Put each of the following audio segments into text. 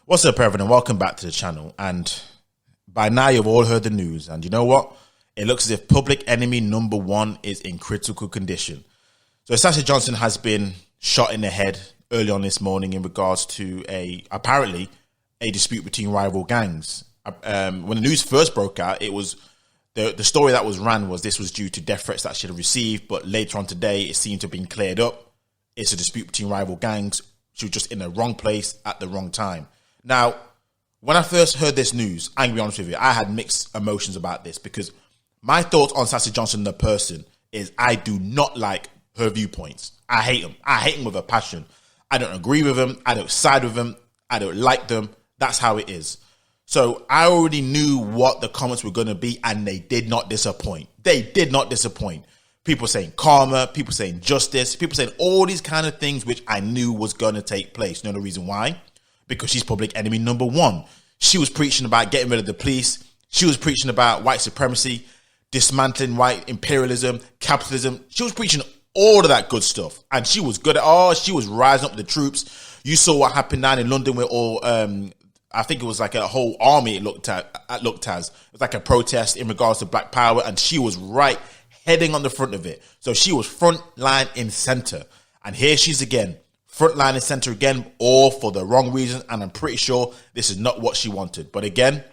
What's up, everyone, and welcome back to the channel. And by now, you've all heard the news. And you know what? It looks as if public enemy number one is in critical condition. So Sasha Johnson has been shot in the head early on this morning in regards to apparently a dispute between rival gangs. When the news first broke out, it was the story that was ran was this was due to death threats that she had received. But later on today, it seemed to have been cleared up. It's a dispute between rival gangs. She was just in the wrong place at the wrong time. Now, when I first heard this news, I'm going to be honest with you, I had mixed emotions about this because my thoughts on Sasha Johnson, the person, is I do not like her viewpoints. I hate them. I hate them with a passion. I don't agree with them. I don't side with them. I don't like them. That's how it is. So I already knew what the comments were going to be, and they did not disappoint. They did not disappoint. People saying karma, people saying justice, people saying all these kind of things which I knew was going to take place. You know the reason why? Because she's public enemy number one. She was preaching about getting rid of the police. She was preaching about white supremacy, dismantling white imperialism, capitalism. She was preaching all of that good stuff. And she was good at all. She was rising up the troops. You saw what happened down in London with all, I think it was like a whole army it looked as. It was like a protest in regards to Black Power. And she was right heading on the front of it. So she was front line in center. And here she's again. Front line and center again, all for the wrong reason, and I'm pretty sure this is not what she wanted. But again,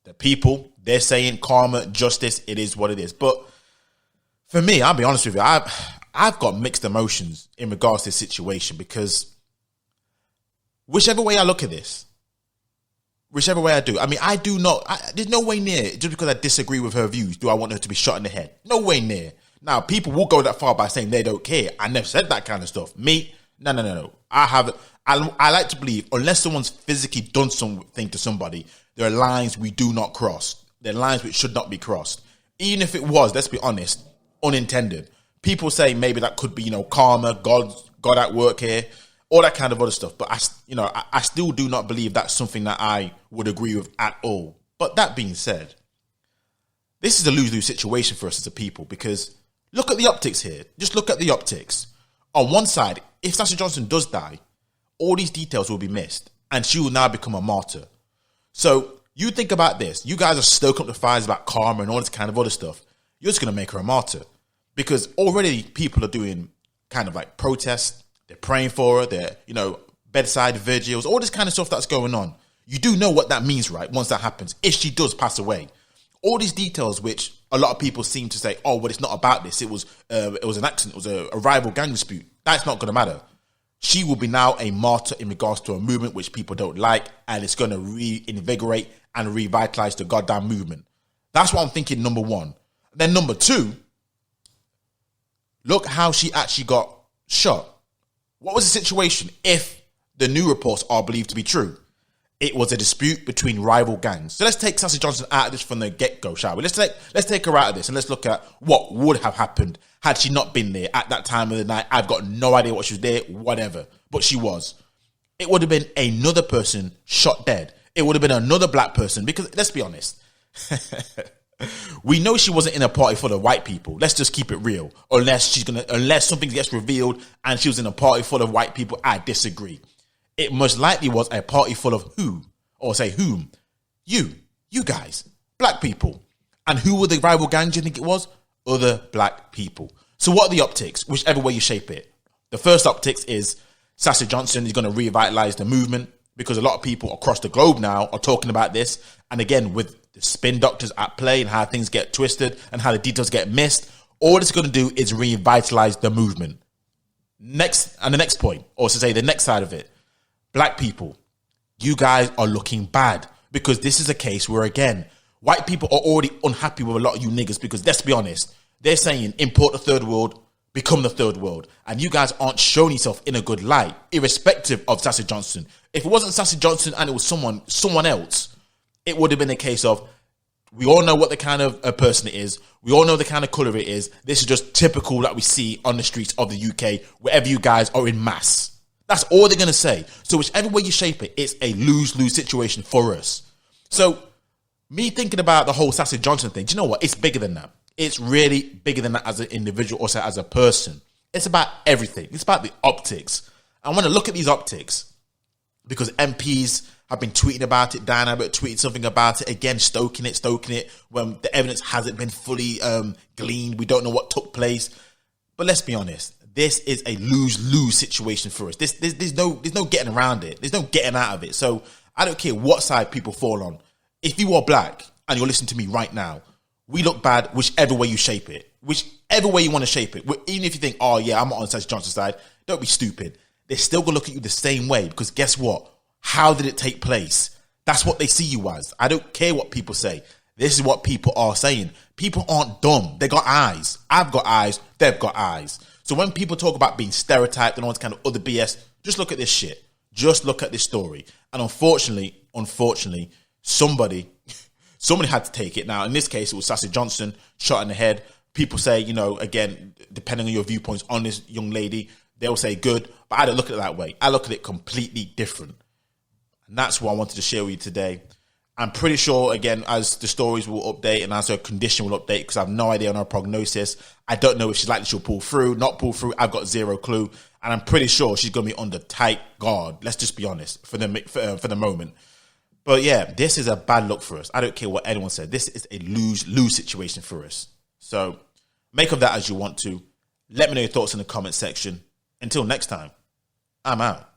the people, they're saying karma, justice, it is what it is. But for me, I'll be honest with you, I've got mixed emotions in regards to this situation because whichever way I look at this, whichever way I do, I mean, there's no way near, just because I disagree with her views, do I want her to be shot in the head? No way near. Now, people will go that far by saying they don't care. I never said that kind of stuff. Me, no. I like to believe, unless someone's physically done something to somebody, there are lines we do not cross. There are lines which should not be crossed. Even if it was, let's be honest, unintended. People say maybe that could be, karma, God at work here, all that kind of other stuff. But I still do not believe that's something that I would agree with at all. But that being said, this is a lose-lose situation for us as a people because look at the optics here. Just look at the optics. On one side, if Sasha Johnson does die, all these details will be missed and she will now become a martyr. So you think about this. You guys are stoking up the fires about karma and all this kind of other stuff. You're just going to make her a martyr because already people are doing kind of like protests. They're praying for her. They're, bedside vigils, all this kind of stuff that's going on. You do know what that means, right? Once that happens, if she does pass away. All these details, which a lot of people seem to say, oh, well, it's not about this. It was an accident. It was a rival gang dispute. That's not going to matter. She will be now a martyr in regards to a movement which people don't like, and it's going to reinvigorate and revitalize the goddamn movement. That's what I'm thinking, number one. Then number two, look how she actually got shot. What was the situation if the new reports are believed to be true? It was a dispute between rival gangs. So let's take Sasha Johnson out of this from the get-go, shall we? Let's take her out of this and let's look at what would have happened had she not been there at that time of the night. I've got no idea what she was there, whatever. But she was. It would have been another person shot dead. It would have been another black person because, let's be honest, we know she wasn't in a party full of white people. Let's just keep it real. Unless something gets revealed and she was in a party full of white people, I disagree. It most likely was a party full of who? Or say whom? You guys, black people. And who were the rival gangs you think it was? Other black people. So what are the optics? Whichever way you shape it. The first optics is Sasha Johnson is going to revitalize the movement because a lot of people across the globe now are talking about this. And again, with the spin doctors at play and how things get twisted and how the details get missed, all it's going to do is revitalize the movement. The next point, or to say the next side of it, black people, you guys are looking bad because this is a case where, again, white people are already unhappy with a lot of you niggas because, let's be honest, they're saying import the third world, become the third world. And you guys aren't showing yourself in a good light, irrespective of Sasha Johnson. If it wasn't Sasha Johnson and it was someone else, it would have been a case of, we all know what the kind of a person it is. We all know the kind of colour it is. This is just typical that we see on the streets of the UK, wherever you guys are in mass. That's all they're going to say. So whichever way you shape it, it's a lose-lose situation for us. So me thinking about the whole Sasha Johnson thing, do you know what? It's bigger than that. It's really bigger than that as an individual, also as a person. It's about everything. It's about the optics. I want to look at these optics. because MPs have been tweeting about it. Dan Abbott tweeted something about it again, stoking it when the evidence hasn't been fully gleaned. We don't know what took place. But let's be honest, this is a lose-lose situation for us. There's no getting around it. There's no getting out of it. So I don't care what side people fall on. If you are black and you're listening to me right now, we look bad whichever way you shape it. Whichever way you want to shape it. Even if you think, oh yeah, I'm on Sasha Johnson's side, don't be stupid. They're still going to look at you the same way, because guess what? How did it take place? That's what they see you as. I don't care what people say. This is what people are saying. People aren't dumb. They got eyes. I've got eyes. They've got eyes. So when people talk about being stereotyped and all this kind of other BS, just look at this shit. Just look at this story. And unfortunately, somebody had to take it. Now, in this case, it was Sasha Johnson, shot in the head. People say, again, depending on your viewpoints on this young lady, they'll say good, but I don't look at it that way. I look at it completely different. And that's what I wanted to share with you today. I'm pretty sure, again, as the stories will update and as her condition will update, because I have no idea on her prognosis. I don't know if she's likely she'll pull through, not pull through. I've got zero clue. And I'm pretty sure she's going to be under tight guard. Let's just be honest for the moment. But yeah, this is a bad look for us. I don't care what anyone said. This is a lose-lose situation for us. So make of that as you want to. Let me know your thoughts in the comment section. Until next time, I'm out.